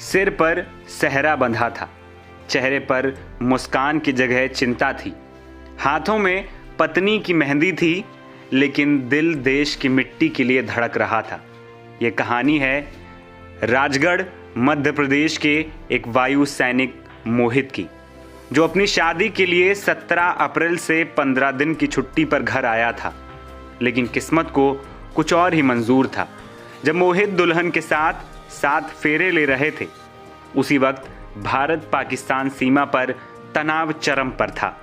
सिर पर सहरा बंधा था, चेहरे पर मुस्कान की जगह चिंता थी, हाथों में पत्नी की मेहंदी थी, लेकिन दिल देश की मिट्टी के लिए धड़क रहा था। ये कहानी है राजगढ़ मध्य प्रदेश के एक वायु सैनिक मोहित की, जो अपनी शादी के लिए 17 अप्रैल से 15 दिन की छुट्टी पर घर आया था। लेकिन किस्मत को कुछ और ही मंजूर था। जब मोहित दुल्हन के साथ 7 फेरे ले रहे थे, उसी वक्त भारत पाकिस्तान सीमा पर तनाव चरम पर था।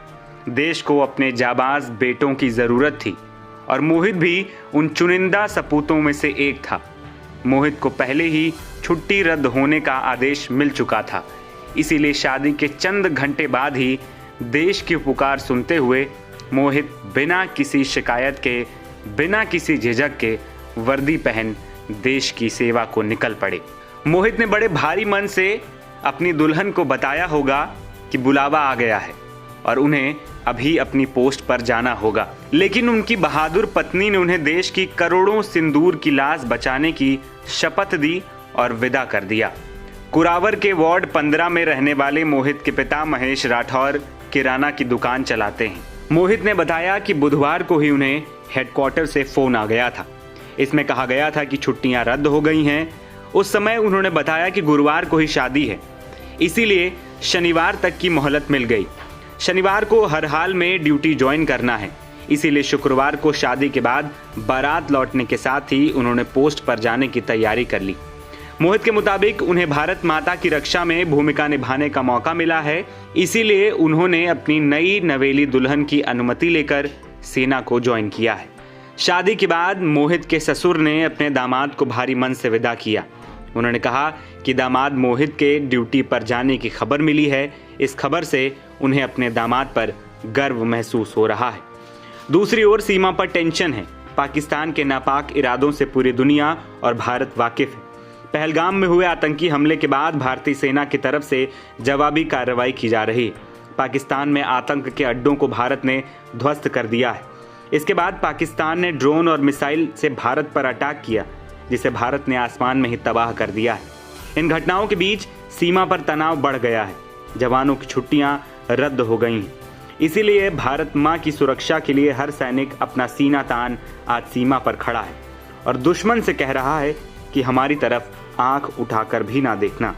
देश को अपने जाबाज बेटों की जरूरत थी और मोहित भी उन चुनिंदा सपूतों में से एक था। मोहित को पहले ही छुट्टी रद्द होने का आदेश मिल चुका था, इसीलिए शादी के चंद घंटे बाद ही देश की पुकार सुनते हुए मोहित बिना किसी शिकायत के, बिना किसी झिझक के वर्दी पहन देश की सेवा को निकल पड़े। मोहित ने बड़े भारी मन से अपनी दुल्हन को बताया होगा कि बुलावा आ गया है और उन्हें अभी अपनी पोस्ट पर जाना होगा, लेकिन उनकी बहादुर पत्नी ने उन्हें देश की करोड़ों सिंदूर की लाश बचाने की शपथ दी और विदा कर दिया। कुरावर के वार्ड 15 में रहने वाले मोहित के पिता महेश राठौर किराना की दुकान चलाते हैं। मोहित ने बताया कि बुधवार को ही उन्हें हेडक्वार्टर से फोन आ गया था। इसमें कहा गया था कि छुट्टियां रद्द हो गई हैं। उस समय उन्होंने बताया कि गुरुवार को ही शादी है, इसीलिए शनिवार तक की मोहलत मिल गई। शनिवार को हर हाल में ड्यूटी ज्वाइन करना है, इसीलिए शुक्रवार को शादी के बाद बारात लौटने के साथ ही उन्होंने पोस्ट पर जाने की तैयारी कर ली। मोहित के मुताबिक उन्हें भारत माता की रक्षा में भूमिका निभाने का मौका मिला है, इसीलिए उन्होंने अपनी नई नवेली दुल्हन की अनुमति लेकर सेना को ज्वाइन किया है। शादी के बाद मोहित के ससुर ने अपने दामाद को भारी मन से विदा किया। उन्होंने कहा कि दामाद मोहित के ड्यूटी पर जाने की खबर मिली है। इस खबर से उन्हें अपने दामाद पर गर्व महसूस हो रहा है। दूसरी ओर सीमा पर टेंशन है। पाकिस्तान के नापाक इरादों से पूरी दुनिया और भारत वाकिफ है। पहलगाम में हुए आतंकी हमले के बाद भारतीय सेना की तरफ से जवाबी कार्रवाई की जा रही है। पाकिस्तान में आतंक के अड्डों को भारत ने ध्वस्त कर दिया है। इसके बाद पाकिस्तान ने ड्रोन और मिसाइल से भारत पर अटैक किया, जिसे भारत ने आसमान में ही तबाह कर दिया है। इन घटनाओं के बीच सीमा पर तनाव बढ़ गया है। जवानों की छुट्टियां रद्द हो गई हैं। इसीलिए भारत मां की सुरक्षा के लिए हर सैनिक अपना सीना तान आज सीमा पर खड़ा है और दुश्मन से कह रहा है कि हमारी तरफ आंख उठाकर भी ना देखना।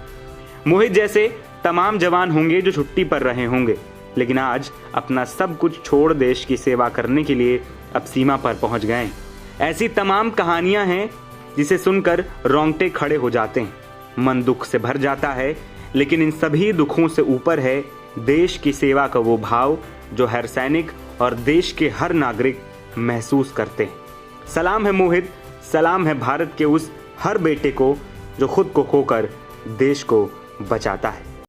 मोहित जैसे तमाम जवान होंगे जो छुट्टी पर रहे होंगे, लेकिन आज अपना सब कुछ छोड़ देश की सेवा करने के लिए अब सीमा पर पहुंच गए हैं। ऐसी तमाम कहानियां हैं जिसे सुनकर रोंगटे खड़े हो जाते हैं, मन दुख से भर जाता है। लेकिन इन सभी दुखों से ऊपर है देश की सेवा का वो भाव जो हर सैनिक और देश के हर नागरिक महसूस करते हैं। सलाम है मोहित, सलाम है भारत के उस हर बेटे को जो खुद को खोकर देश को बचाता है।